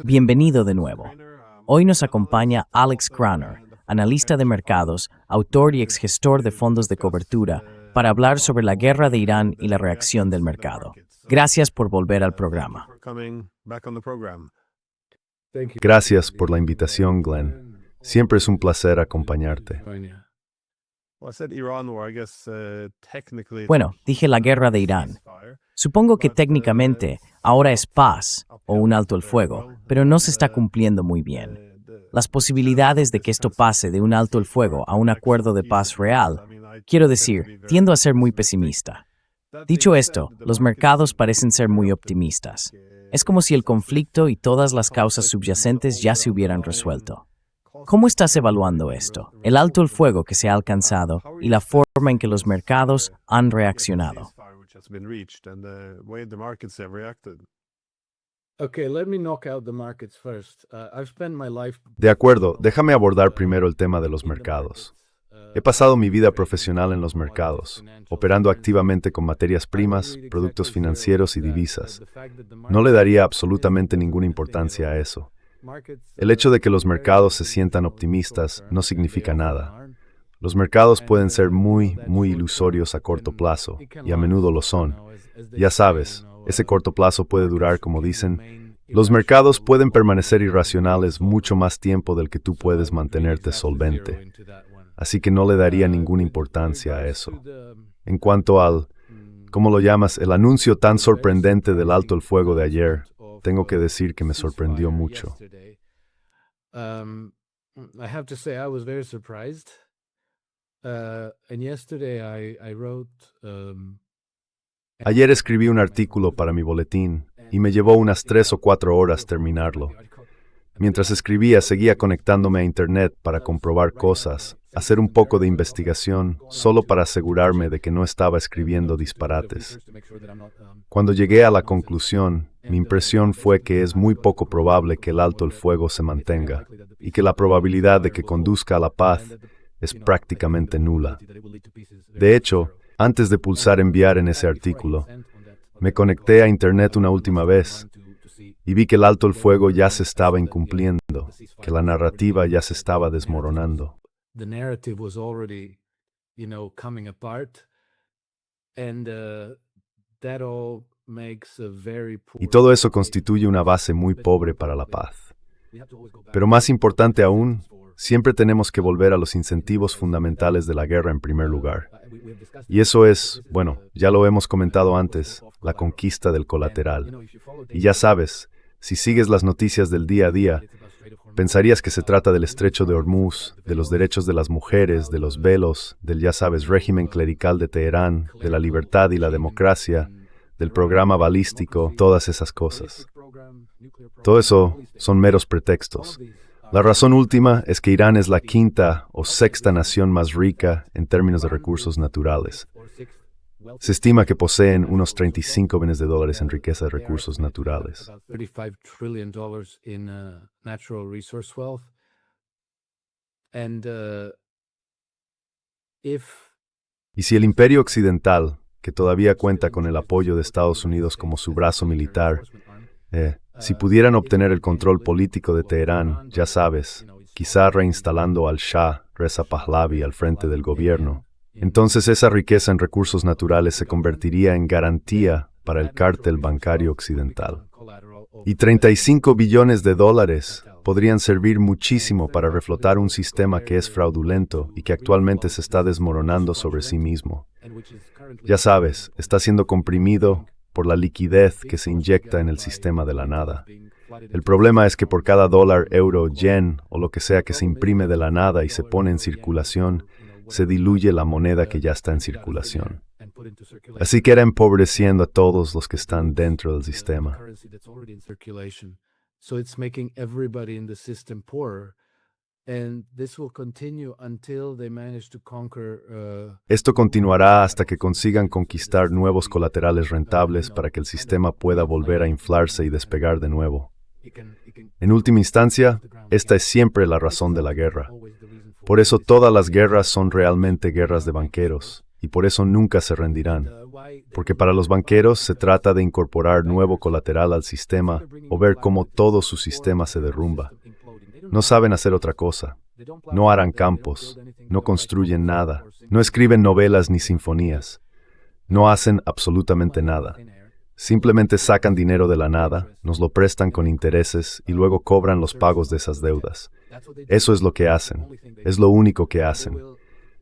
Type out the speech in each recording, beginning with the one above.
Bienvenido de nuevo. Hoy nos acompaña Alex Cranor, analista de mercados, autor y exgestor de fondos de cobertura, para hablar sobre la guerra de Irán y la reacción del mercado. Gracias por volver al programa. Gracias por la invitación, Glenn. Siempre es un placer acompañarte. Bueno, dije la guerra de Irán. Supongo que técnicamente ahora es paz o un alto el fuego, pero no se está cumpliendo muy bien. Las posibilidades de que esto pase de un alto el fuego a un acuerdo de paz real, quiero decir, tiendo a ser muy pesimista. Dicho esto, los mercados parecen ser muy optimistas. Es como si el conflicto y todas las causas subyacentes ya se hubieran resuelto. ¿Cómo estás evaluando esto, el alto el fuego que se ha alcanzado y la forma en que los mercados han reaccionado? De acuerdo, déjame abordar primero el tema de los mercados. He pasado mi vida profesional en los mercados, operando activamente con materias primas, productos financieros y divisas. No le daría absolutamente ninguna importancia a eso. El hecho de que los mercados se sientan optimistas no significa nada. Los mercados pueden ser muy ilusorios a corto plazo, y a menudo lo son. Ya sabes, ese corto plazo puede durar, como dicen, los mercados pueden permanecer irracionales mucho más tiempo del que tú puedes mantenerte solvente. Así que no le daría ninguna importancia a eso. En cuanto al, ¿cómo lo llamas?, el anuncio tan sorprendente del alto el fuego de ayer, tengo que decir que me sorprendió mucho. Ayer escribí un artículo para mi boletín y me llevó unas 3 o 4 horas terminarlo. Mientras escribía, seguía conectándome a Internet para comprobar cosas, hacer un poco de investigación, solo para asegurarme de que no estaba escribiendo disparates. Cuando llegué a la conclusión, mi impresión fue que es muy poco probable que el alto el fuego se mantenga, y que la probabilidad de que conduzca a la paz es prácticamente nula. De hecho, antes de pulsar enviar en ese artículo, me conecté a Internet una última vez y vi que el alto el fuego ya se estaba incumpliendo, que la narrativa ya se estaba desmoronando. Y todo eso constituye una base muy pobre para la paz. Pero más importante aún, siempre tenemos que volver a los incentivos fundamentales de la guerra en primer lugar. Y eso es, bueno, ya lo hemos comentado antes, la conquista del colateral. Y ya sabes, si sigues las noticias del día a día, pensarías que se trata del estrecho de Hormuz, de los derechos de las mujeres, de los velos, del ya sabes régimen clerical de Teherán, de la libertad y la democracia, del programa balístico, todas esas cosas. Todo eso son meros pretextos. La razón última es que Irán es la quinta o sexta nación más rica en términos de recursos naturales. Se estima que poseen unos $35 billones en riqueza de recursos naturales. Y si el imperio occidental, que todavía cuenta con el apoyo de Estados Unidos como su brazo militar, si pudieran obtener el control político de Teherán, ya sabes, quizá reinstalando al Shah Reza Pahlavi al frente del gobierno, entonces esa riqueza en recursos naturales se convertiría en garantía para el cártel bancario occidental. Y $35 billones podrían servir muchísimo para reflotar un sistema que es fraudulento y que actualmente se está desmoronando sobre sí mismo. Ya sabes, está siendo comprimido por la liquidez que se inyecta en el sistema de la nada. El problema es que por cada dólar, euro, yen o lo que sea que se imprime de la nada y se pone en circulación, se diluye la moneda que ya está en circulación. Así que era empobreciendo a todos los que están dentro del sistema. Esto continuará hasta que consigan conquistar nuevos colaterales rentables para que el sistema pueda volver a inflarse y despegar de nuevo. En última instancia, esta es siempre la razón de la guerra. Por eso todas las guerras son realmente guerras de banqueros. y por eso nunca se rendirán. Porque para los banqueros se trata de incorporar nuevo colateral al sistema o ver cómo todo su sistema se derrumba. No saben hacer otra cosa. No harán campos, no construyen nada, no escriben novelas ni sinfonías. No hacen absolutamente nada. Simplemente sacan dinero de la nada, nos lo prestan con intereses y luego cobran los pagos de esas deudas. Eso es lo que hacen, es lo único que hacen.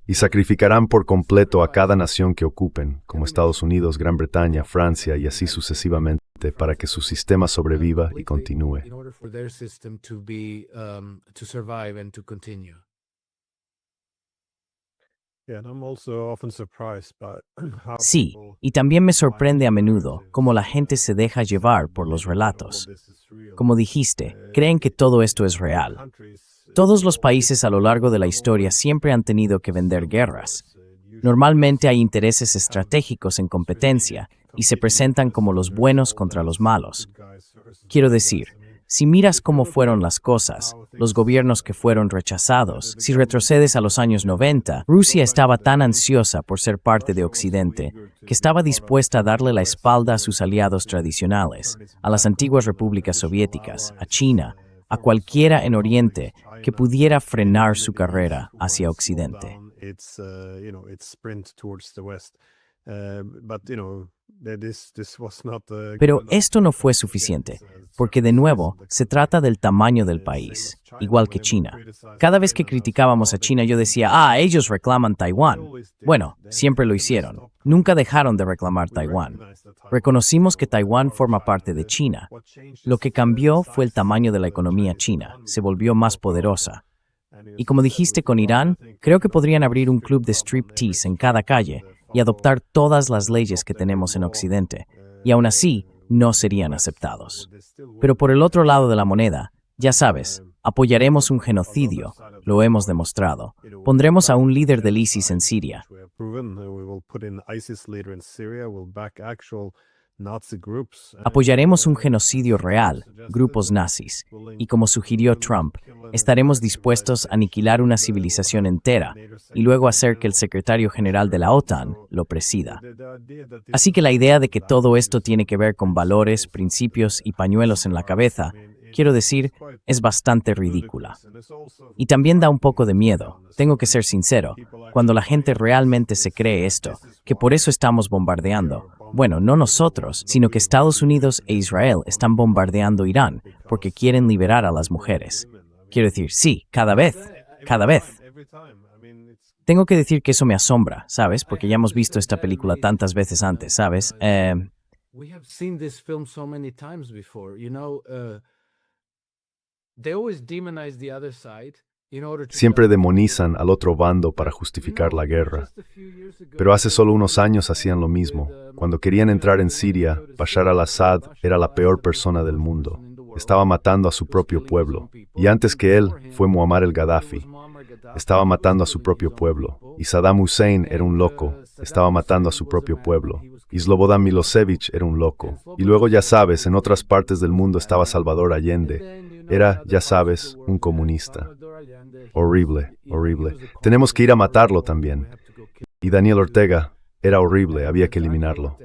Y sacrificarán por completo a cada nación que ocupen, como Estados Unidos, Gran Bretaña, Francia y así sucesivamente, para que su sistema sobreviva y continúe. Sí, y también me sorprende a menudo cómo la gente se deja llevar por los relatos. Como dijiste, creen que todo esto es real. Todos los países a lo largo de la historia siempre han tenido que vender guerras. Normalmente hay intereses estratégicos en competencia y se presentan como los buenos contra los malos. Quiero decir, si miras cómo fueron las cosas, los gobiernos que fueron rechazados, si retrocedes a los años 90, Rusia estaba tan ansiosa por ser parte de Occidente que estaba dispuesta a darle la espalda a sus aliados tradicionales, a las antiguas repúblicas soviéticas, a China, a cualquiera en Oriente que pudiera frenar su carrera hacia Occidente. Pero esto no fue suficiente, porque de nuevo se trata del tamaño del país, igual que China. Cada vez que criticábamos a China yo decía, ellos reclaman Taiwán. Bueno, siempre lo hicieron. Nunca dejaron de reclamar Taiwán. Reconocimos que Taiwán forma parte de China. Lo que cambió fue el tamaño de la economía china, se volvió más poderosa. Y como dijiste con Irán, creo que podrían abrir un club de striptease en cada calle y adoptar todas las leyes que tenemos en Occidente, y aún así no serían aceptados. Pero por el otro lado de la moneda, ya sabes, apoyaremos un genocidio, lo hemos demostrado. Pondremos a un líder del ISIS en Siria. Apoyaremos un genocidio real, grupos nazis, y como sugirió Trump, estaremos dispuestos a aniquilar una civilización entera y luego hacer que el secretario general de la OTAN lo presida. Así que la idea de que todo esto tiene que ver con valores, principios y pañuelos en la cabeza, quiero decir, es bastante ridícula. Y también da un poco de miedo, tengo que ser sincero, cuando la gente realmente se cree esto, que por eso estamos bombardeando. Bueno, no nosotros, sino que Estados Unidos e Israel están bombardeando Irán porque quieren liberar a las mujeres. Quiero decir, sí, cada vez. Tengo que decir que eso me asombra, ¿sabes? Porque ya hemos visto esta película tantas veces antes, ¿sabes? Siempre demonizan al otro bando para justificar la guerra. Pero hace solo unos años hacían lo mismo. Cuando querían entrar en Siria, Bashar al-Assad era la peor persona del mundo. Estaba matando a su propio pueblo. Y antes que él, fue Muammar el-Gaddafi. Estaba matando a su propio pueblo. Y Saddam Hussein era un loco. Estaba matando a su propio pueblo. Y Slobodan Milosevic era un loco. Y luego, ya sabes, en otras partes del mundo estaba Salvador Allende. Era, ya sabes, un comunista. Horrible. Tenemos que ir a matarlo también. Y Daniel Ortega era horrible, había que eliminarlo.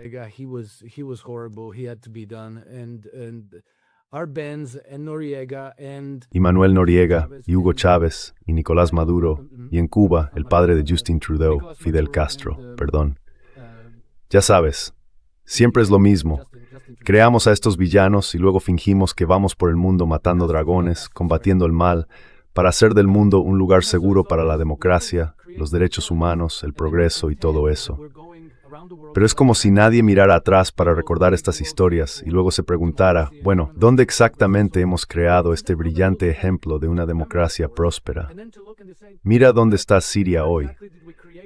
Y Manuel Noriega, y Hugo Chávez, y Nicolás Maduro, y en Cuba, el padre de Justin Trudeau, Fidel Castro, perdón. Ya sabes, siempre es lo mismo. Creamos a estos villanos y luego fingimos que vamos por el mundo matando dragones, combatiendo el mal, para hacer del mundo un lugar seguro para la democracia, los derechos humanos, el progreso y todo eso. Pero es como si nadie mirara atrás para recordar estas historias y luego se preguntara, bueno, ¿dónde exactamente hemos creado este brillante ejemplo de una democracia próspera? Mira dónde está Siria hoy.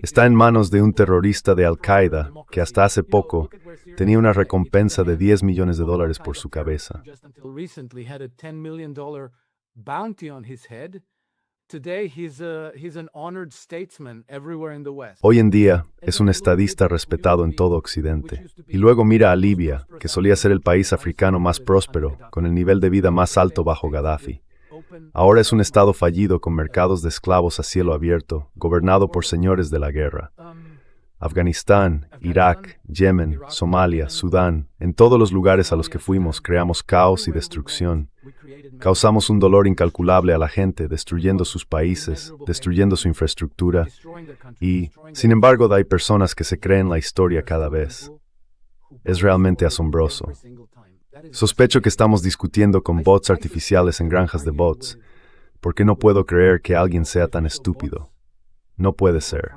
Está en manos de un terrorista de Al-Qaeda que hasta hace poco tenía una recompensa de $10 millones por su cabeza. Hoy en día es un estadista respetado en todo Occidente. Y luego mira a Libia, que solía ser el país africano más próspero, con el nivel de vida más alto bajo Gaddafi. Ahora es un estado fallido con mercados de esclavos a cielo abierto, gobernado por señores de la guerra. Afganistán, Irak, Yemen, Somalia, Sudán, en todos los lugares a los que fuimos creamos caos y destrucción. Causamos un dolor incalculable a la gente, destruyendo sus países, destruyendo su infraestructura, y, sin embargo, hay personas que se creen la historia cada vez. Es realmente asombroso. Sospecho que estamos discutiendo con bots artificiales en granjas de bots, porque no puedo creer que alguien sea tan estúpido. No puede ser.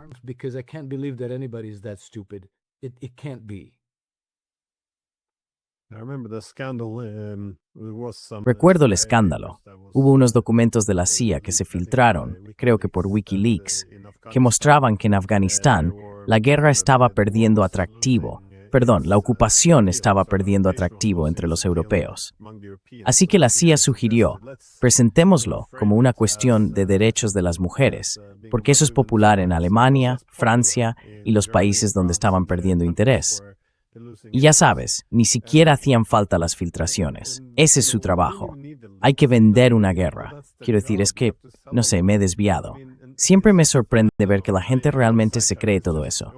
Recuerdo el escándalo. Hubo unos documentos de la CIA que se filtraron, creo que por Wikileaks, que mostraban que en Afganistán la guerra estaba perdiendo atractivo. La ocupación estaba perdiendo atractivo entre los europeos. Así que la CIA sugirió, presentémoslo como una cuestión de derechos de las mujeres, porque eso es popular en Alemania, Francia y los países donde estaban perdiendo interés. Y ya sabes, ni siquiera hacían falta las filtraciones. Ese es su trabajo. Hay que vender una guerra. Quiero decir, es que, no sé, me he desviado. Siempre me sorprende ver que la gente realmente se cree todo eso.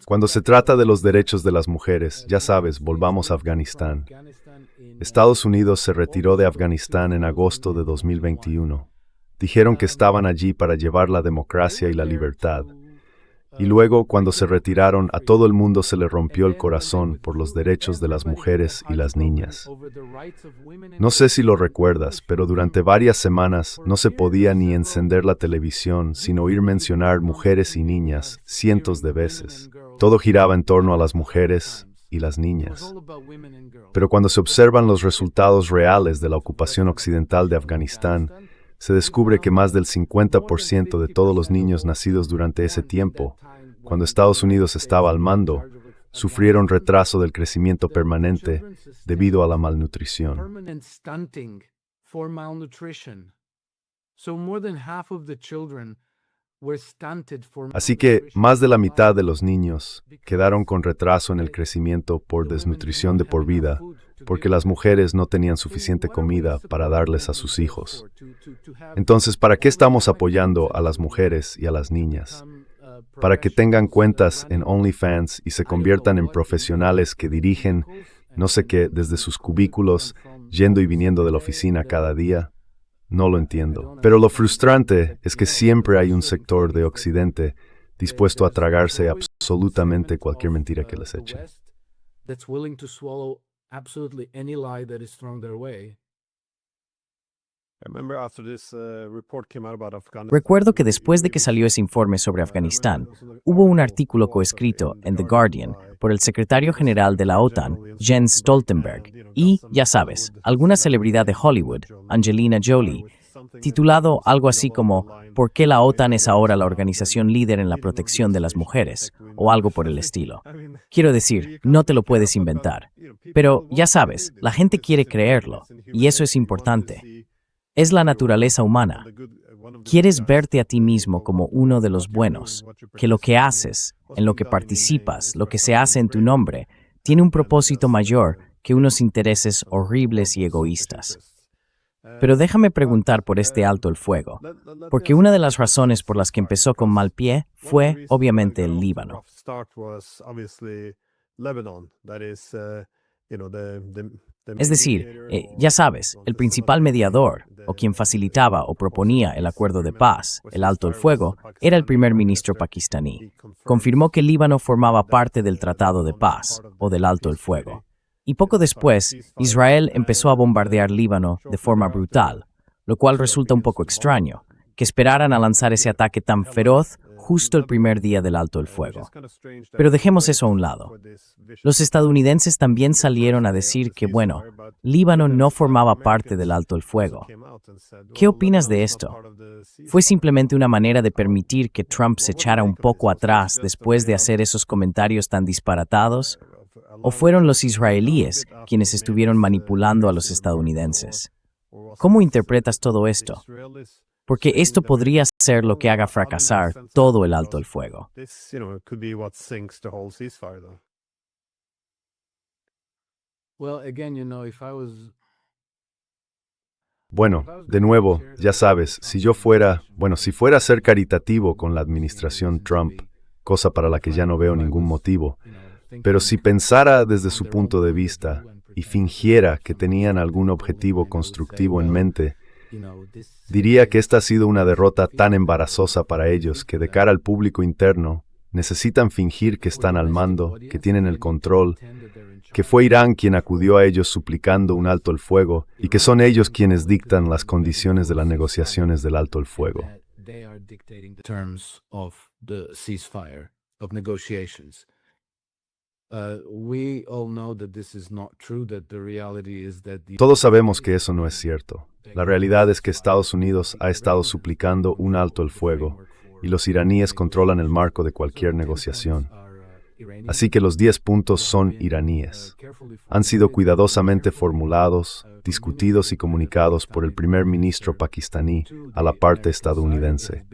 Cuando se trata de los derechos de las mujeres, ya sabes, volvamos a Afganistán. Estados Unidos se retiró de Afganistán en agosto de 2021. Dijeron que estaban allí para llevar la democracia y la libertad. Y luego, cuando se retiraron, a todo el mundo se le rompió el corazón por los derechos de las mujeres y las niñas. No sé si lo recuerdas, pero durante varias semanas no se podía ni encender la televisión sin oír mencionar mujeres y niñas cientos de veces. Todo giraba en torno a las mujeres y las niñas. Pero cuando se observan los resultados reales de la ocupación occidental de Afganistán, se descubre que más del 50% de todos los niños nacidos durante ese tiempo, cuando Estados Unidos estaba al mando, sufrieron retraso del crecimiento permanente debido a la malnutrición. Así que más de la mitad de los niños quedaron con retraso en el crecimiento por desnutrición de por vida, porque las mujeres no tenían suficiente comida para darles a sus hijos. Entonces, ¿para qué estamos apoyando a las mujeres y a las niñas? Para que tengan cuentas en OnlyFans y se conviertan en profesionales que dirigen, no sé qué, desde sus cubículos, yendo y viniendo de la oficina cada día. No lo entiendo. Pero lo frustrante es que siempre hay un sector de Occidente dispuesto a tragarse absolutamente cualquier mentira que les echen. Recuerdo que después de que salió ese informe sobre Afganistán, hubo un artículo coescrito en The Guardian por el secretario general de la OTAN, Jens Stoltenberg, y, ya sabes, alguna celebridad de Hollywood, Angelina Jolie, titulado algo así como ¿Por qué la OTAN es ahora la organización líder en la protección de las mujeres? O algo por el estilo. Quiero decir, no te lo puedes inventar. Pero, ya sabes, la gente quiere creerlo, y eso es importante. Es la naturaleza humana. Quieres verte a ti mismo como uno de los buenos, que lo que haces, en lo que participas, lo que se hace en tu nombre, tiene un propósito mayor que unos intereses horribles y egoístas. Pero déjame preguntar por este alto el fuego, porque una de las razones por las que empezó con mal pie fue, obviamente, el Líbano. Es decir, ya sabes, el principal mediador, o quien facilitaba o proponía el acuerdo de paz, el alto el fuego, era el primer ministro pakistaní. Confirmó que el Líbano formaba parte del Tratado de Paz, o del alto el fuego. Y poco después, Israel empezó a bombardear Líbano de forma brutal, lo cual resulta un poco extraño, que esperaran a lanzar ese ataque tan feroz justo el primer día del alto el fuego. Pero dejemos eso a un lado. Los estadounidenses también salieron a decir que, bueno, Líbano no formaba parte del alto el fuego. ¿Qué opinas de esto? ¿Fue simplemente una manera de permitir que Trump se echara un poco atrás después de hacer esos comentarios tan disparatados? ¿O fueron los israelíes quienes estuvieron manipulando a los estadounidenses? ¿Cómo interpretas todo esto? Porque esto podría ser lo que haga fracasar todo el alto el fuego. Bueno, de nuevo, ya sabes, si fuera a ser caritativo con la administración Trump, cosa para la que ya no veo ningún motivo, pero si pensara desde su punto de vista y fingiera que tenían algún objetivo constructivo en mente, diría que esta ha sido una derrota tan embarazosa para ellos que de cara al público interno necesitan fingir que están al mando, que tienen el control, que fue Irán quien acudió a ellos suplicando un alto el fuego y que son ellos quienes dictan las condiciones de las negociaciones del alto el fuego. Todos sabemos que eso no es cierto. La realidad es que Estados Unidos ha estado suplicando un alto el fuego y los iraníes controlan el marco de cualquier negociación. Así que los 10 puntos son iraníes. Han sido cuidadosamente formulados, discutidos y comunicados por el primer ministro pakistaní a la parte estadounidense.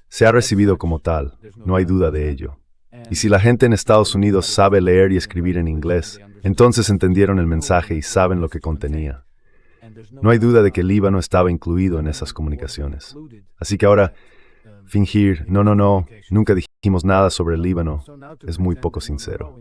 Se ha recibido como tal, no hay duda de ello. Y si la gente en Estados Unidos sabe leer y escribir en inglés, entonces entendieron el mensaje y saben lo que contenía. No hay duda de que el Líbano estaba incluido en esas comunicaciones. Así que ahora, fingir, no, nunca dijimos nada sobre el Líbano, es muy poco sincero.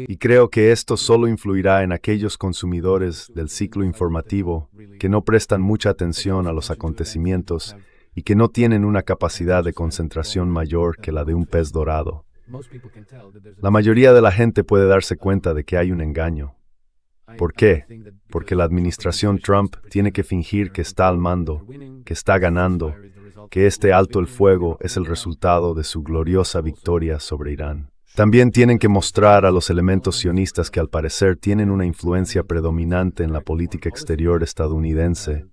Y creo que esto solo influirá en aquellos consumidores del ciclo informativo que no prestan mucha atención a los acontecimientos y que no tienen una capacidad de concentración mayor que la de un pez dorado. La mayoría de la gente puede darse cuenta de que hay un engaño. ¿Por qué? Porque la administración Trump tiene que fingir que está al mando, que está ganando, que este alto el fuego es el resultado de su gloriosa victoria sobre Irán. También tienen que mostrar a los elementos sionistas que al parecer tienen una influencia predominante en la política exterior estadounidense,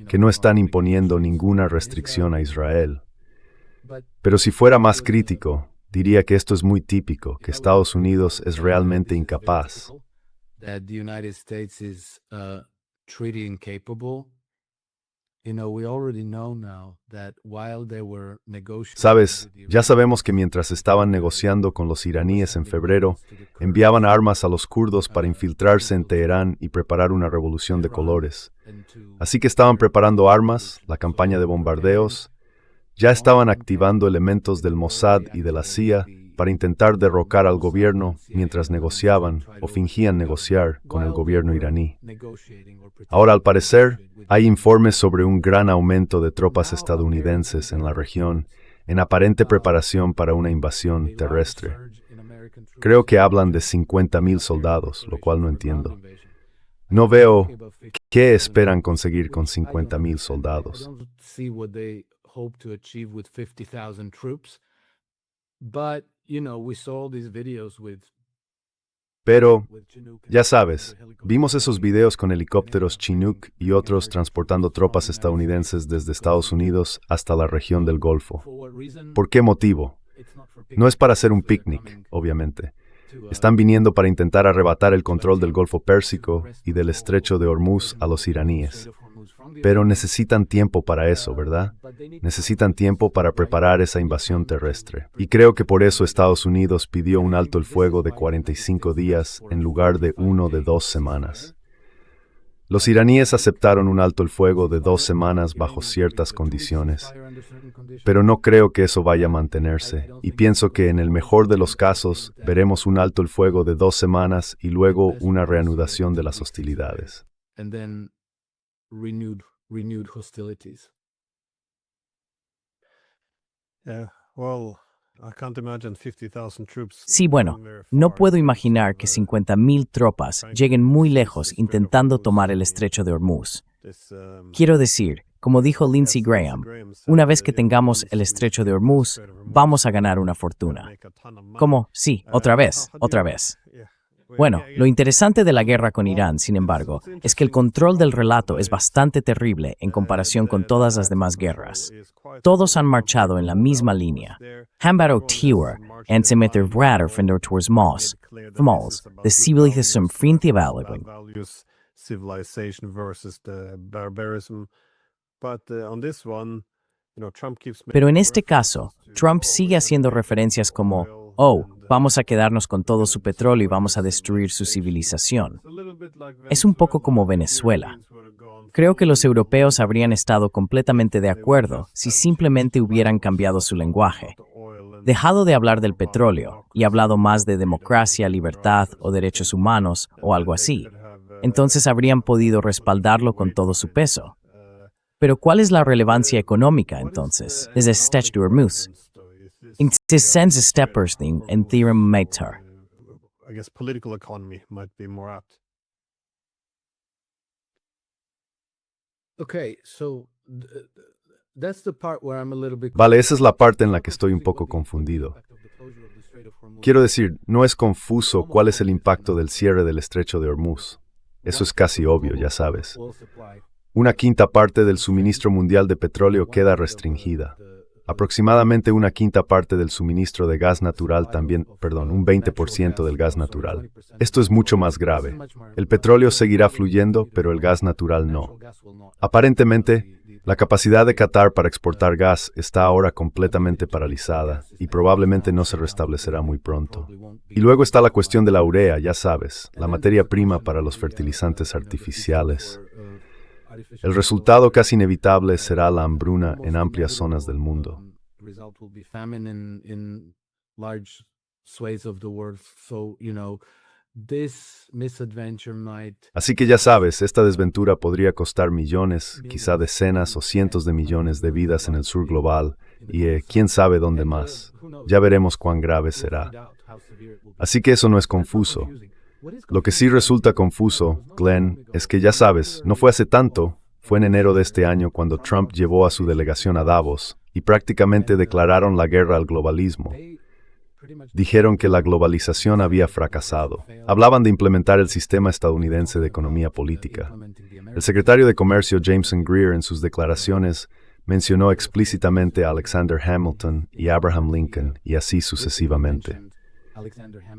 que no están imponiendo ninguna restricción a Israel. Pero si fuera más crítico, diría que esto es muy típico, que Estados Unidos es realmente incapaz. Sabes, ya sabemos que mientras estaban negociando con los iraníes en febrero, enviaban armas a los kurdos para infiltrarse en Teherán y preparar una revolución de colores. Así que estaban preparando armas, la campaña de bombardeos, ya estaban activando elementos del Mossad y de la CIA para intentar derrocar al gobierno mientras negociaban o fingían negociar con el gobierno iraní. Ahora, al parecer, hay informes sobre un gran aumento de tropas estadounidenses en la región, en aparente preparación para una invasión terrestre. Creo que hablan de 50,000 soldados, lo cual no entiendo. No veo qué esperan conseguir con 50,000 soldados. Pero, ya sabes, vimos esos videos con helicópteros Chinook y otros transportando tropas estadounidenses desde Estados Unidos hasta la región del Golfo. ¿Por qué motivo? No es para hacer un picnic, obviamente. Están viniendo para intentar arrebatar el control del Golfo Pérsico y del Estrecho de Hormuz a los iraníes. Pero necesitan tiempo para eso, ¿verdad? Necesitan tiempo para preparar esa invasión terrestre. Y creo que por eso Estados Unidos pidió un alto el fuego de 45 días en lugar de uno de 2 semanas. Los iraníes aceptaron un alto el fuego de 2 semanas bajo ciertas condiciones, pero no creo que eso vaya a mantenerse, y pienso que en el mejor de los casos veremos un alto el fuego de 2 semanas y luego una reanudación de las hostilidades. Renewed hostilities. Sí, bueno, no puedo imaginar que 50,000 tropas lleguen muy lejos intentando tomar el estrecho de Hormuz. Quiero decir, como dijo Lindsey Graham, una vez que tengamos el estrecho de Hormuz, vamos a ganar una fortuna. ¿Cómo? Sí, otra vez. Bueno, lo interesante de la guerra con Irán, sin embargo, es que el control del relato es bastante terrible en comparación con todas las demás guerras. Todos han marchado en la misma línea. Han ook tiwer en se meter vrader van towards Moss, Mols, de civilización frente a Pero en este caso, Trump sigue haciendo referencias como oh, vamos a quedarnos con todo su petróleo y vamos a destruir su civilización. Es un poco como Venezuela. Creo que los europeos habrían estado completamente de acuerdo si simplemente hubieran cambiado su lenguaje, dejado de hablar del petróleo y hablado más de democracia, libertad o derechos humanos o algo así. Entonces habrían podido respaldarlo con todo su peso. Pero ¿cuál es la relevancia económica entonces? Es Stretch de Hormuz. Intis sens steppersting en theorem mater. I guess political economy might be more apt. Okay, so that's the part where I'm a little bit. Vale, esa es la parte en la que estoy un poco confundido. Quiero decir, no es confuso cuál es el impacto del cierre del estrecho de Hormuz. Eso es casi obvio, ya sabes. Una quinta parte del suministro mundial de petróleo queda restringida. Aproximadamente una quinta parte del suministro de gas natural también, un 20% del gas natural. Esto es mucho más grave. El petróleo seguirá fluyendo, pero el gas natural no. Aparentemente, la capacidad de Qatar para exportar gas está ahora completamente paralizada y probablemente no se restablecerá muy pronto. Y luego está la cuestión de la urea, ya sabes, la materia prima para los fertilizantes artificiales. El resultado casi inevitable será la hambruna en amplias zonas del mundo. Así que ya sabes, esta desventura podría costar millones, quizá decenas o cientos de millones de vidas en el sur global y quién sabe dónde más. Ya veremos cuán grave será. Así que eso no es confuso. Lo que sí resulta confuso, Glenn, es que ya sabes, no fue hace tanto, fue en enero de este año cuando Trump llevó a su delegación a Davos y prácticamente declararon la guerra al globalismo. Dijeron que la globalización había fracasado. Hablaban de implementar el sistema estadounidense de economía política. El secretario de Comercio Jameson Greer en sus declaraciones mencionó explícitamente a Alexander Hamilton y Abraham Lincoln y así sucesivamente.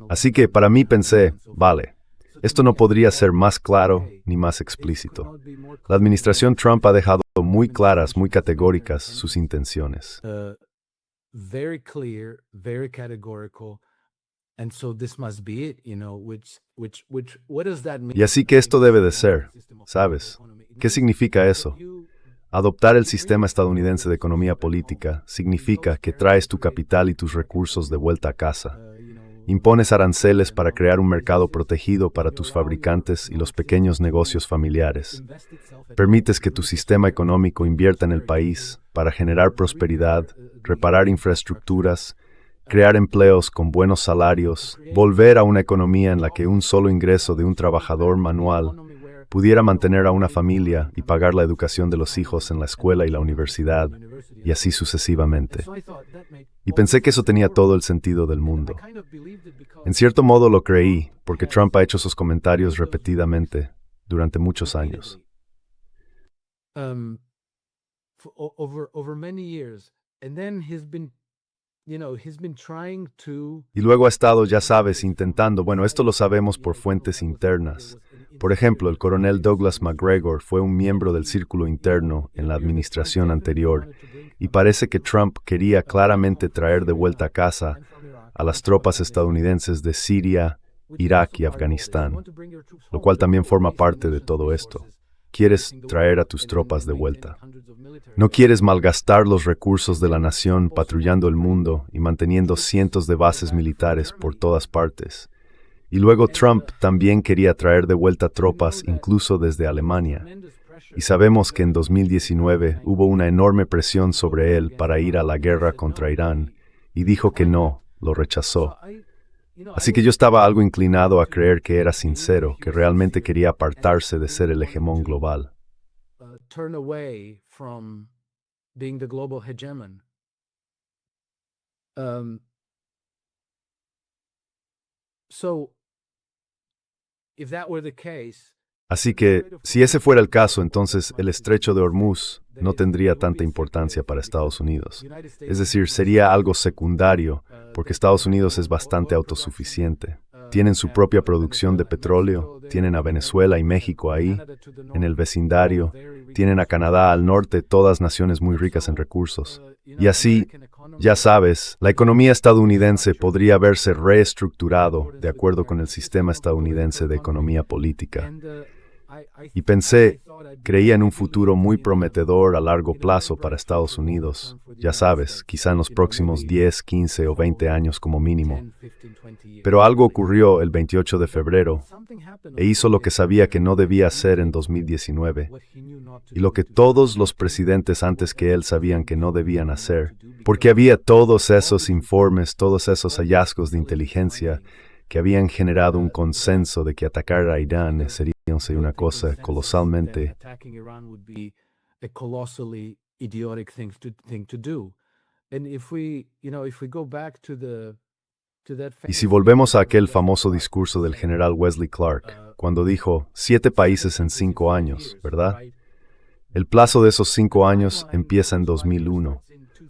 Así que para mí pensé, vale, esto no podría ser más claro ni más explícito. La administración Trump ha dejado muy claras, muy categóricas sus intenciones. Very clear, very categorical, and so this must be it, what does that mean? Y así que esto debe de ser, ¿sabes? ¿Qué significa eso? Adoptar el sistema estadounidense de economía política significa que traes tu capital y tus recursos de vuelta a casa. Impones aranceles para crear un mercado protegido para tus fabricantes y los pequeños negocios familiares. Permites que tu sistema económico invierta en el país para generar prosperidad, reparar infraestructuras, crear empleos con buenos salarios, volver a una economía en la que un solo ingreso de un trabajador manual pudiera mantener a una familia y pagar la educación de los hijos en la escuela y la universidad, y así sucesivamente. Y pensé que eso tenía todo el sentido del mundo. En cierto modo lo creí, porque Trump ha hecho esos comentarios repetidamente durante muchos años. Over many years, and then he's been trying to. Y luego ha estado, ya sabes, intentando, esto lo sabemos por fuentes internas. Por ejemplo, el coronel Douglas McGregor fue un miembro del círculo interno en la administración anterior, y parece que Trump quería claramente traer de vuelta a casa a las tropas estadounidenses de Siria, Irak y Afganistán, lo cual también forma parte de todo esto. Quieres traer a tus tropas de vuelta. No quieres malgastar los recursos de la nación patrullando el mundo y manteniendo cientos de bases militares por todas partes. Y luego Trump también quería traer de vuelta tropas incluso desde Alemania. Y sabemos que en 2019 hubo una enorme presión sobre él para ir a la guerra contra Irán, y dijo que no, lo rechazó. Así que yo estaba algo inclinado a creer que era sincero, que realmente quería apartarse de ser el hegemón global. Turn away from being the global hegemon. So, if that were the case, Así que, si ese fuera el caso, entonces el estrecho de Hormuz no tendría tanta importancia para Estados Unidos. Es decir, sería algo secundario, porque Estados Unidos es bastante autosuficiente. Tienen su propia producción de petróleo, tienen a Venezuela y México ahí, en el vecindario, tienen a Canadá al norte, todas naciones muy ricas en recursos. Y así, Ya sabes, la economía estadounidense podría haberse reestructurado de acuerdo con el sistema estadounidense de economía política. Y pensé, creía en un futuro muy prometedor a largo plazo para Estados Unidos. Ya sabes, quizá en los próximos 10, 15 o 20 años como mínimo. Pero algo ocurrió el 28 de febrero e hizo lo que sabía que no debía hacer en 2019 y lo que todos los presidentes antes que él sabían que no debían hacer, porque había todos esos informes, todos esos hallazgos de inteligencia que habían generado un consenso de que atacar a Irán sería una cosa colosalmente. Y si volvemos a aquel famoso discurso del general Wesley Clark, cuando dijo 7 países en 5 años, ¿verdad? El plazo de esos 5 años empieza en 2001,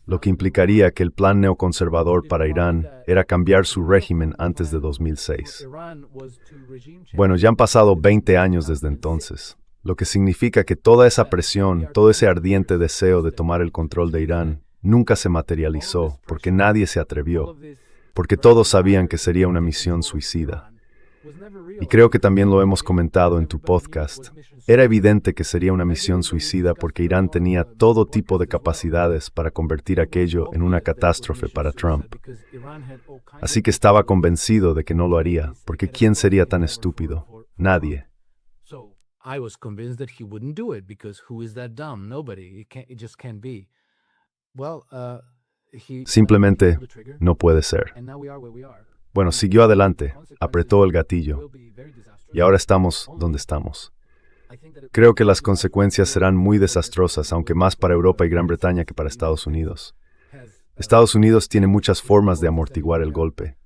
lo que implicaría que el plan neoconservador para Irán era cambiar su régimen antes de 2006. Bueno, ya han pasado 20 años desde entonces, lo que significa que toda esa presión, todo ese ardiente deseo de tomar el control de Irán, nunca se materializó, porque nadie se atrevió, porque todos sabían que sería una misión suicida. Y creo que también lo hemos comentado en tu podcast. Era evidente que sería una misión suicida porque Irán tenía todo tipo de capacidades para convertir aquello en una catástrofe para Trump. Así que estaba convencido de que no lo haría, porque ¿quién sería tan estúpido? Nadie. Simplemente no puede ser. Bueno, siguió adelante, apretó el gatillo, y ahora estamos donde estamos. Creo que las consecuencias serán muy desastrosas, aunque más para Europa y Gran Bretaña que para Estados Unidos. Estados Unidos tiene muchas formas de amortiguar el golpe.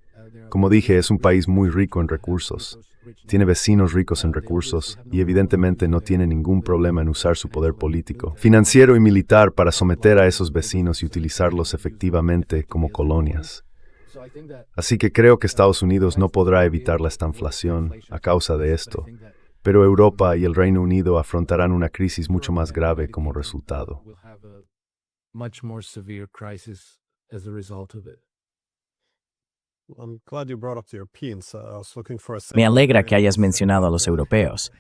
Como dije, es un país muy rico en recursos. Tiene vecinos ricos en recursos y evidentemente no tiene ningún problema en usar su poder político, financiero y militar para someter a esos vecinos y utilizarlos efectivamente como colonias. Así que creo que Estados Unidos no podrá evitar la estanflación a causa de esto, pero Europa y el Reino Unido afrontarán una crisis mucho más grave como resultado. Me alegra que hayas mencionado a los europeos.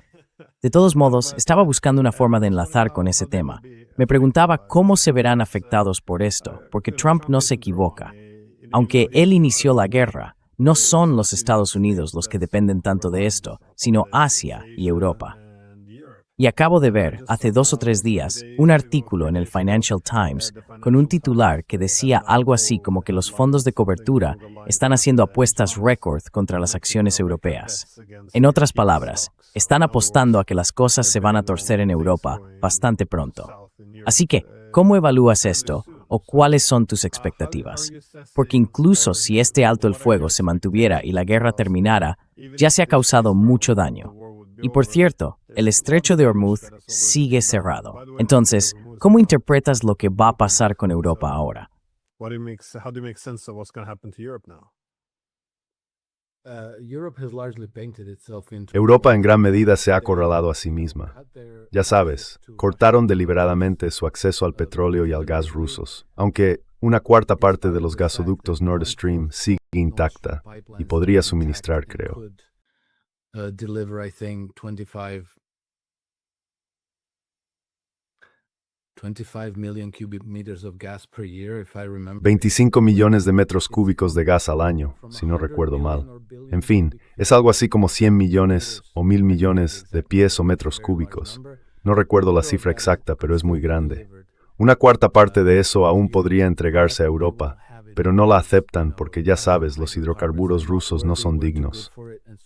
De todos modos, estaba buscando una forma de enlazar con ese tema. Me preguntaba cómo se verán afectados por esto, porque Trump no se equivoca. Aunque él inició la guerra, no son los Estados Unidos los que dependen tanto de esto, sino Asia y Europa. Y acabo de ver, hace 2 o 3 días, un artículo en el Financial Times con un titular que decía algo así como que los fondos de cobertura están haciendo apuestas récord contra las acciones europeas. En otras palabras, están apostando a que las cosas se van a torcer en Europa bastante pronto. Así que, ¿cómo evalúas esto o cuáles son tus expectativas? Porque incluso si este alto el fuego se mantuviera y la guerra terminara, ya se ha causado mucho daño. Y por cierto, el estrecho de Hormuz sigue cerrado. Entonces, ¿cómo interpretas lo que va a pasar con Europa ahora? Europa en gran medida se ha acorralado a sí misma. Ya sabes, cortaron deliberadamente su acceso al petróleo y al gas rusos, aunque una cuarta parte de los gasoductos Nord Stream sigue intacta y podría suministrar, creo. 25 millones de metros cúbicos de gas al año, si no recuerdo mal. En fin, es algo así como 100 millones o 1000 millones de pies o metros cúbicos. No recuerdo la cifra exacta, pero es muy grande. Una cuarta parte de eso aún podría entregarse a Europa, pero no la aceptan porque ya sabes, los hidrocarburos rusos no son dignos.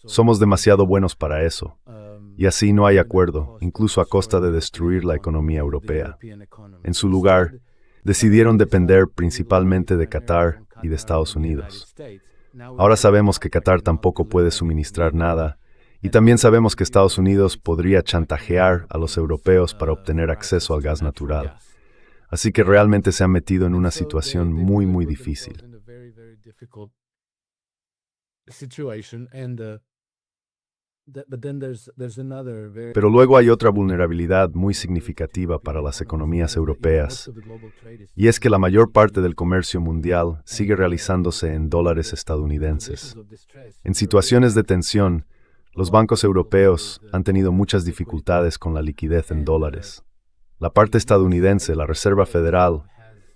Somos demasiado buenos para eso. Y así no hay acuerdo, incluso a costa de destruir la economía europea. En su lugar, decidieron depender principalmente de Qatar y de Estados Unidos. Ahora sabemos que Qatar tampoco puede suministrar nada, y también sabemos que Estados Unidos podría chantajear a los europeos para obtener acceso al gas natural. Así que realmente se han metido en una situación muy, muy difícil. But then there's another very Pero luego hay otra vulnerabilidad muy significativa para las economías europeas, y es que la mayor parte del comercio mundial sigue realizándose en dólares estadounidenses. En situaciones de tensión, los bancos europeos han tenido muchas dificultades con la liquidez en dólares. La parte estadounidense, la Reserva Federal,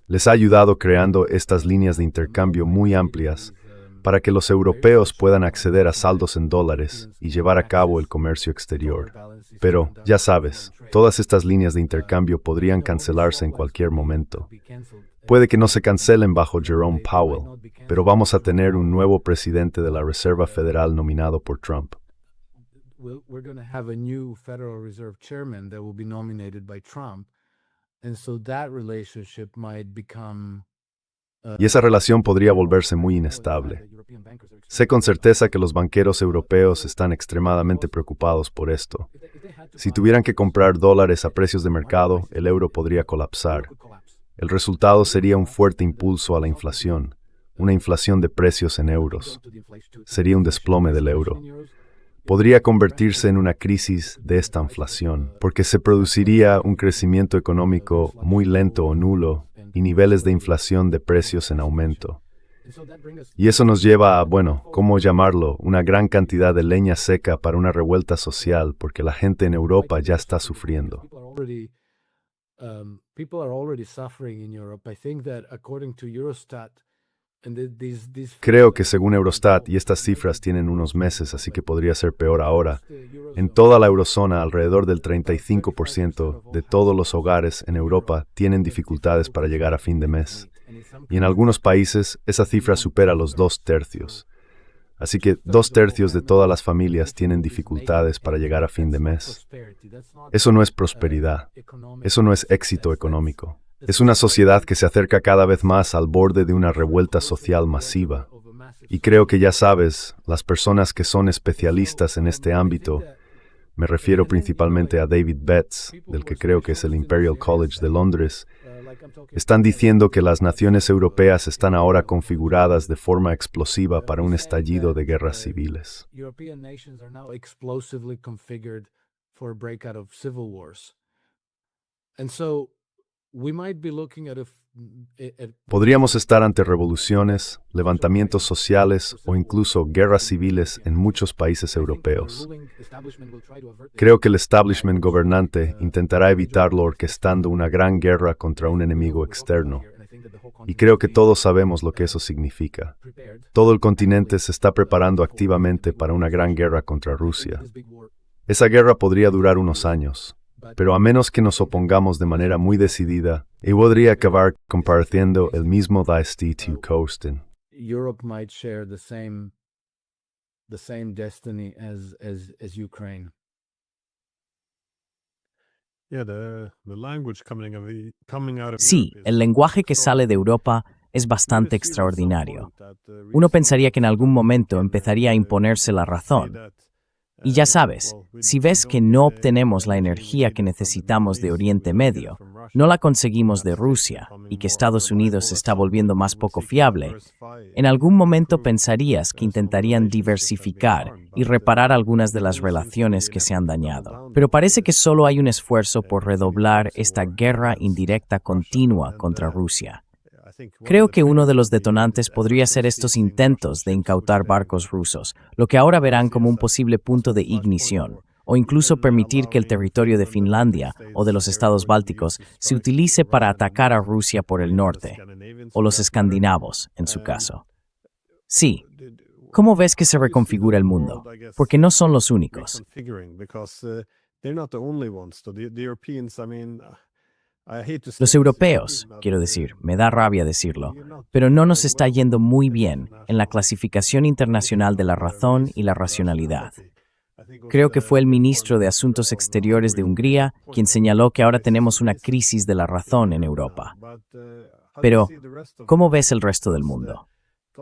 les ha ayudado creando estas líneas de intercambio muy amplias para que los europeos puedan acceder a saldos en dólares y llevar a cabo el comercio exterior. Pero, ya sabes, todas estas líneas de intercambio podrían cancelarse en cualquier momento. Puede que no se cancelen bajo Jerome Powell, pero vamos a tener un nuevo presidente de la Reserva Federal nominado por Trump. we're going to have a new Federal Reserve chairman that will be nominated by Trump. And so that relationship might become Y esa relación podría volverse muy inestable. Sé con certeza que los banqueros europeos están extremadamente preocupados por esto. Si tuvieran que comprar dólares a precios de mercado, el euro podría colapsar. El resultado sería un fuerte impulso a la inflación, una inflación de precios en euros. Sería un desplome del euro. Podría convertirse en una crisis de esta inflación, porque se produciría un crecimiento económico muy lento o nulo y niveles de inflación de precios en aumento. Y eso nos lleva a, bueno, ¿cómo llamarlo? Una gran cantidad de leña seca para una revuelta social, porque la gente en Europa ya está sufriendo. People are already suffering in Europe. I think that according to Eurostat, Creo que según Eurostat, y estas cifras tienen unos meses, así que podría ser peor ahora, en toda la eurozona alrededor del 35% de todos los hogares en Europa tienen dificultades para llegar a fin de mes. Y en algunos países esa cifra supera los 2/3. Así que 2/3 de todas las familias tienen dificultades para llegar a fin de mes. Eso no es prosperidad. Eso no es éxito económico. Es una sociedad que se acerca cada vez más al borde de una revuelta social masiva. Y creo que ya sabes, las personas que son especialistas en este ámbito, me refiero principalmente a David Betts, del que creo que es el Imperial College de Londres, están diciendo que las naciones europeas están ahora configuradas de forma explosiva para un estallido de guerras civiles. Podríamos estar ante revoluciones, levantamientos sociales o incluso guerras civiles en muchos países europeos. Creo que el establishment gobernante intentará evitarlo orquestando una gran guerra contra un enemigo externo. Y creo que todos sabemos lo que eso significa. Todo el continente se está preparando activamente para una gran guerra contra Rusia. Esa guerra podría durar unos años. Pero a menos que nos opongamos de manera muy decidida, y podría acabar compartiendo el mismo destino que Austin. Europe might share the same destiny as Ukraine. Yeah, the language coming out of Sí, Europe el is lenguaje que so- sale de Europa es we bastante see at some extraordinario. point that, Uno recent pensaría que en algún elections momento can, empezaría a imponerse la say razón. that, Y ya sabes, si ves que no obtenemos la energía que necesitamos de Oriente Medio, no la conseguimos de Rusia, y que Estados Unidos se está volviendo más poco fiable, en algún momento pensarías que intentarían diversificar y reparar algunas de las relaciones que se han dañado. Pero parece que solo hay un esfuerzo por redoblar esta guerra indirecta continua contra Rusia. Creo que uno de los detonantes podría ser estos intentos de incautar barcos rusos, lo que ahora verán como un posible punto de ignición, o incluso permitir que el territorio de Finlandia o de los estados bálticos se utilice para atacar a Rusia por el norte, o los escandinavos, en su caso. Sí, ¿cómo ves que se reconfigura el mundo? Porque no son los únicos. Los europeos, quiero decir, me da rabia decirlo, pero no nos está yendo muy bien en la clasificación internacional de la razón y la racionalidad. Creo que fue el ministro de Asuntos Exteriores de Hungría quien señaló que ahora tenemos una crisis de la razón en Europa. Pero, ¿cómo ves el resto del mundo?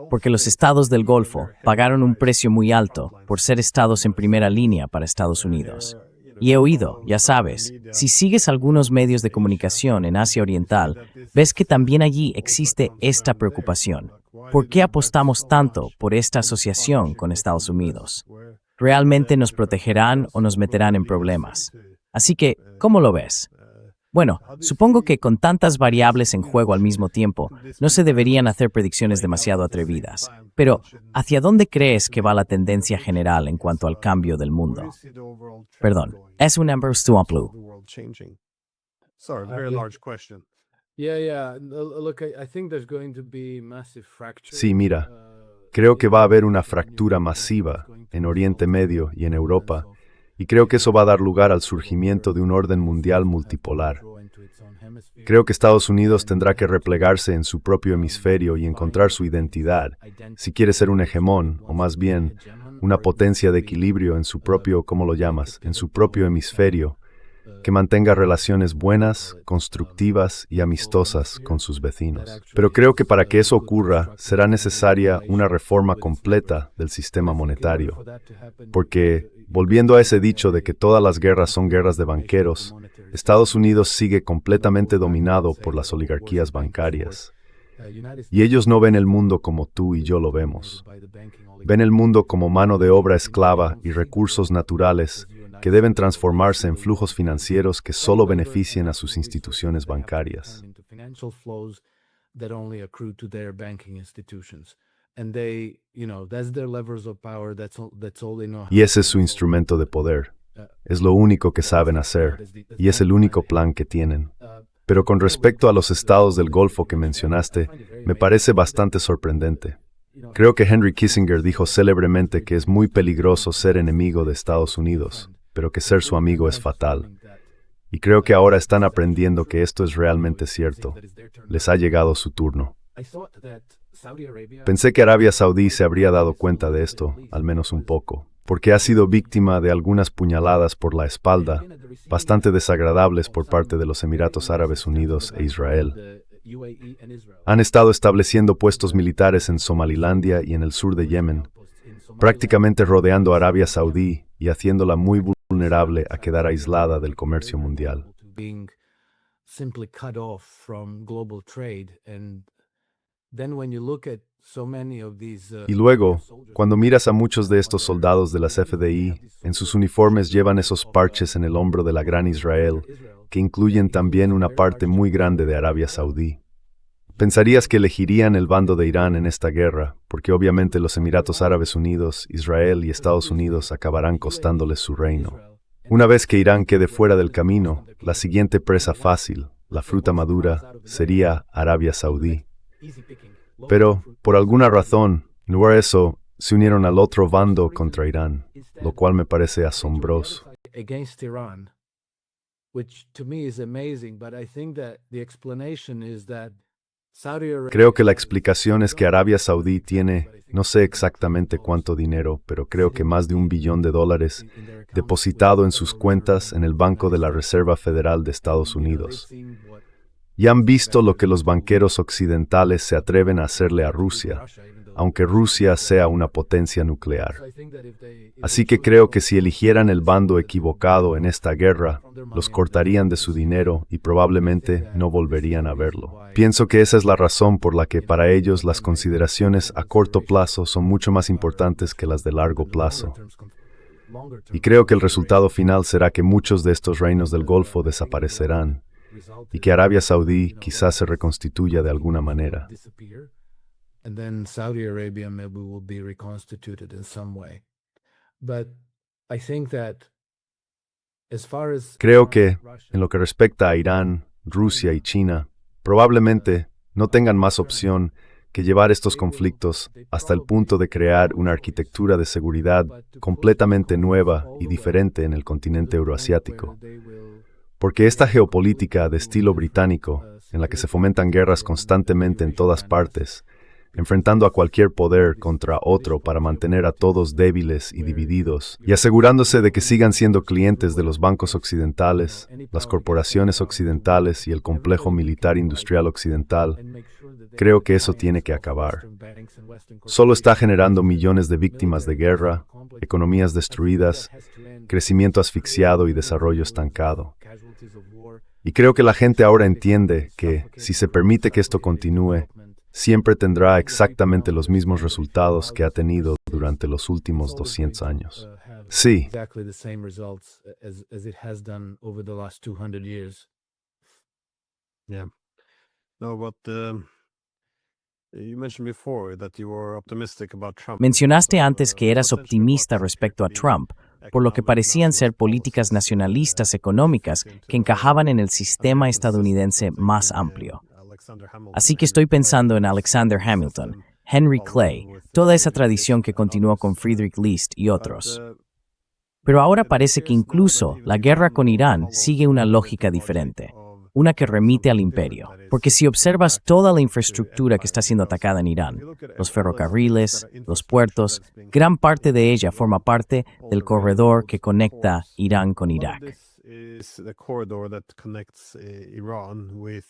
Porque los estados del Golfo pagaron un precio muy alto por ser estados en primera línea para Estados Unidos. Y he oído, ya sabes, si sigues algunos medios de comunicación en Asia Oriental, ves que también allí existe esta preocupación. ¿Por qué apostamos tanto por esta asociación con Estados Unidos? ¿Realmente nos protegerán o nos meterán en problemas? Así que, ¿cómo lo ves? Bueno, supongo que con tantas variables en juego al mismo tiempo, no se deberían hacer predicciones demasiado atrevidas. Pero, ¿hacia dónde crees que va la tendencia general en cuanto al cambio del mundo? Perdón, es un blue. Sorry, very large question. Yeah. Look, I think there's going to be massive fracture. Sí, mira, creo que va a haber una fractura masiva en Oriente Medio y en Europa, y creo que eso va a dar lugar al surgimiento de un orden mundial multipolar. Creo que Estados Unidos tendrá que replegarse en su propio hemisferio y encontrar su identidad, si quiere ser un hegemón, o más bien, una potencia de equilibrio en su propio, ¿cómo lo llamas?, en su propio hemisferio, que mantenga relaciones buenas, constructivas y amistosas con sus vecinos. Pero creo que para que eso ocurra, será necesaria una reforma completa del sistema monetario, porque, volviendo a ese dicho de que todas las guerras son guerras de banqueros, Estados Unidos sigue completamente dominado por las oligarquías bancarias. Y ellos no ven el mundo como tú y yo lo vemos. Ven el mundo como mano de obra esclava y recursos naturales que deben transformarse en flujos financieros que solo beneficien a sus instituciones bancarias. Y ese es su instrumento de poder. Es lo único que saben hacer, y es el único plan que tienen. Pero con respecto a los estados del Golfo que mencionaste, me parece bastante sorprendente. Creo que Henry Kissinger dijo célebremente que es muy peligroso ser enemigo de Estados Unidos, pero que ser su amigo es fatal. Y creo que ahora están aprendiendo que esto es realmente cierto. Les ha llegado su turno. Pensé que Arabia Saudí se habría dado cuenta de esto, al menos un poco, porque ha sido víctima de algunas puñaladas por la espalda, bastante desagradables por parte de los Emiratos Árabes Unidos e Israel. Han estado estableciendo puestos militares en Somalilandia y en el sur de Yemen, prácticamente rodeando a Arabia Saudí y haciéndola muy vulnerable a quedar aislada del comercio mundial. Y luego, cuando miras a muchos de estos soldados de las FDI, en sus uniformes llevan esos parches en el hombro de la Gran Israel, que incluyen también una parte muy grande de Arabia Saudí. Pensarías que elegirían el bando de Irán en esta guerra, porque obviamente los Emiratos Árabes Unidos, Israel y Estados Unidos acabarán costándoles su reino. Una vez que Irán quede fuera del camino, la siguiente presa fácil, la fruta madura, sería Arabia Saudí. Pero, por alguna razón, en lugar de eso, se unieron al otro bando contra Irán, lo cual me parece asombroso. Creo que la explicación es que Arabia Saudí tiene, no sé exactamente cuánto dinero, pero creo que más de $1 billón depositado en sus cuentas en el Banco de la Reserva Federal de Estados Unidos. Y han visto lo que los banqueros occidentales se atreven a hacerle a Rusia, aunque Rusia sea una potencia nuclear. Así que creo que si eligieran el bando equivocado en esta guerra, los cortarían de su dinero y probablemente no volverían a verlo. Pienso que esa es la razón por la que para ellos las consideraciones a corto plazo son mucho más importantes que las de largo plazo. Y creo que el resultado final será que muchos de estos reinos del Golfo desaparecerán, y que Arabia Saudí quizás se reconstituya de alguna manera. Creo que, en lo que respecta a Irán, Rusia y China, probablemente no tengan más opción que llevar estos conflictos hasta el punto de crear una arquitectura de seguridad completamente nueva y diferente en el continente euroasiático. Porque esta geopolítica de estilo británico, en la que se fomentan guerras constantemente en todas partes, enfrentando a cualquier poder contra otro para mantener a todos débiles y divididos, y asegurándose de que sigan siendo clientes de los bancos occidentales, las corporaciones occidentales y el complejo militar industrial occidental, creo que eso tiene que acabar. Solo está generando millones de víctimas de guerra, economías destruidas, crecimiento asfixiado y desarrollo estancado. Y creo que la gente ahora entiende que, si se permite que esto continúe, siempre tendrá exactamente los mismos resultados que ha tenido durante los últimos 200 años. Sí, exactly the same results as it has done over the last 200 years. Yeah. No, but you mentioned before that you were optimistic about Trump. Mencionaste So, antes que eras essentially optimista what respecto a appear to be Trump, por lo que economic parecían ser nationalist políticas policies, nacionalistas económicas fit into que encajaban en el American sistema system. estadounidense So más thinking, amplio. Alexander Hamilton, Así que Henry estoy Clay, pensando en those Alexander Hamilton, system Henry followed Clay, with toda esa Friedrich tradición List que and continuó others, con Friedrich List y but, otros. Pero ahora parece que incluso la guerra con Irán sigue una lógica diferente, una que remite al imperio. Porque si observas toda la infraestructura que está siendo atacada en Irán, los ferrocarriles, los puertos, gran parte de ella forma parte del corredor que conecta Irán con Irak. is the corridor that connects Iran with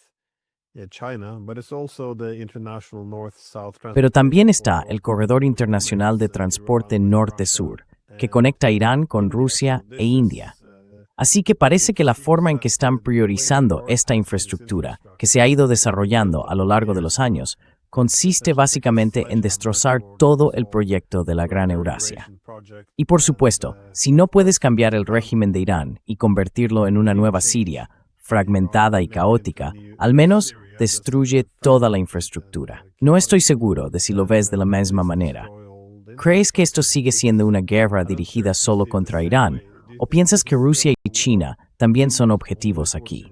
China, but it's also the international north-south Pero también transportation está corridor el corredor which internacional de connects transporte Iran with norte-sur, Russia que and conecta Irán con India. Rusia So e this India. is, Así que parece que la forma en que están priorizando esta infraestructura, que se ha ido desarrollando a lo largo de los años, consiste básicamente en destrozar todo el proyecto de la Gran Eurasia. Y por supuesto, si no puedes cambiar el régimen de Irán y convertirlo en una nueva Siria, fragmentada y caótica, al menos destruye toda la infraestructura. No estoy seguro de si lo ves de la misma manera. ¿Crees que esto sigue siendo una guerra dirigida solo contra Irán? ¿O piensas que Rusia y China también son objetivos aquí?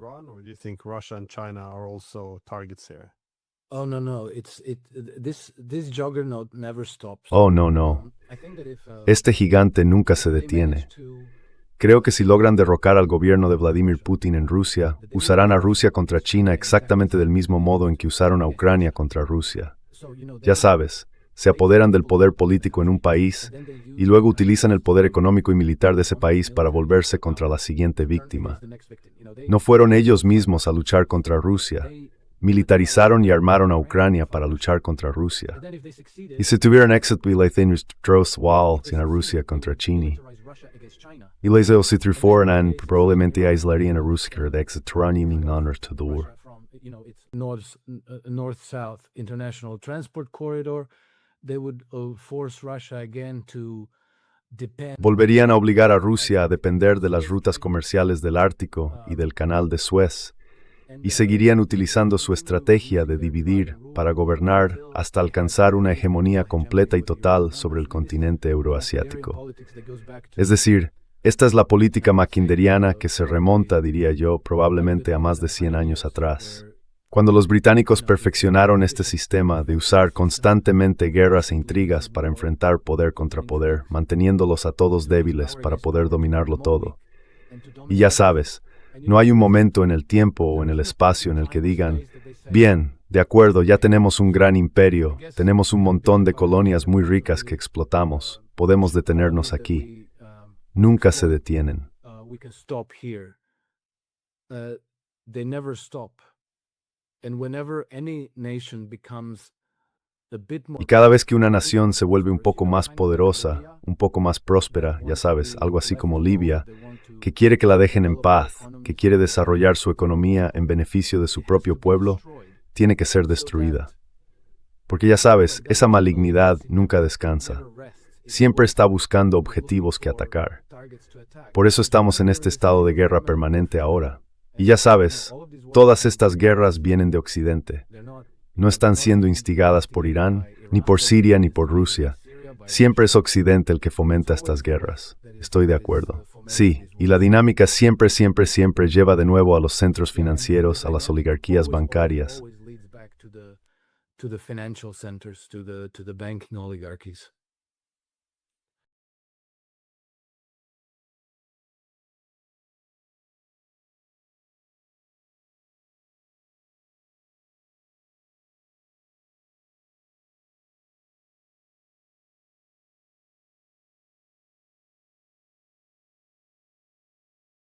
Oh no, this juggernaut never stops. oh no, no. I think that if Este gigante nunca se they detiene. manage to Creo que si logran derrocar al gobierno de Vladimir Putin en Rusia, usarán a Rusia contra China exactamente del mismo modo en que usaron a Ucrania contra Rusia. Ya sabes, se apoderan del poder político en un país y luego utilizan el poder económico y militar de ese país para volverse contra la siguiente víctima. No fueron ellos mismos a luchar contra Rusia. Militarizaron y armaron a Ucrania para luchar contra Rusia. Y si tuvieran éxito y la wall sin a Rusia contra China. Y les fueran probablemente aislarían a Rusia de extraño to the war. north-south international transport corridor, they would force Russia again to depend. Volverían a obligar a Rusia a depender de las rutas comerciales del Ártico y del Canal de Suez, y seguirían utilizando su estrategia de dividir para gobernar hasta alcanzar una hegemonía completa y total sobre el continente euroasiático. Es decir, esta es la política maquinderiana que se remonta, diría yo, probablemente a más de 100 años atrás. Cuando los británicos perfeccionaron este sistema de usar constantemente guerras e intrigas para enfrentar poder contra poder, manteniéndolos a todos débiles para poder dominarlo todo. Y ya sabes, no hay un momento en el tiempo o en el espacio en el que digan, bien, de acuerdo, ya tenemos un gran imperio, tenemos un montón de colonias muy ricas que explotamos, podemos detenernos aquí. Nunca se detienen. We can stop here. They never stop. And whenever any nation becomes a bit more Y cada vez que una nación se vuelve un poco más poderosa, un poco más próspera, ya sabes, algo así como Libia, que quiere que la dejen en paz, que quiere desarrollar su economía en beneficio de su propio pueblo, tiene que ser destruida. Porque ya sabes, esa malignidad nunca descansa. Siempre está buscando objetivos que atacar. Por eso estamos en este estado de guerra permanente ahora. Y ya sabes, todas estas guerras vienen de Occidente. No están siendo instigadas por Irán, ni por Siria, ni por Rusia. Siempre es Occidente el que fomenta estas guerras. Estoy de acuerdo. Sí, y la dinámica siempre lleva de nuevo a los centros financieros, a las oligarquías bancarias. to the financial centers, to the banking oligarchies.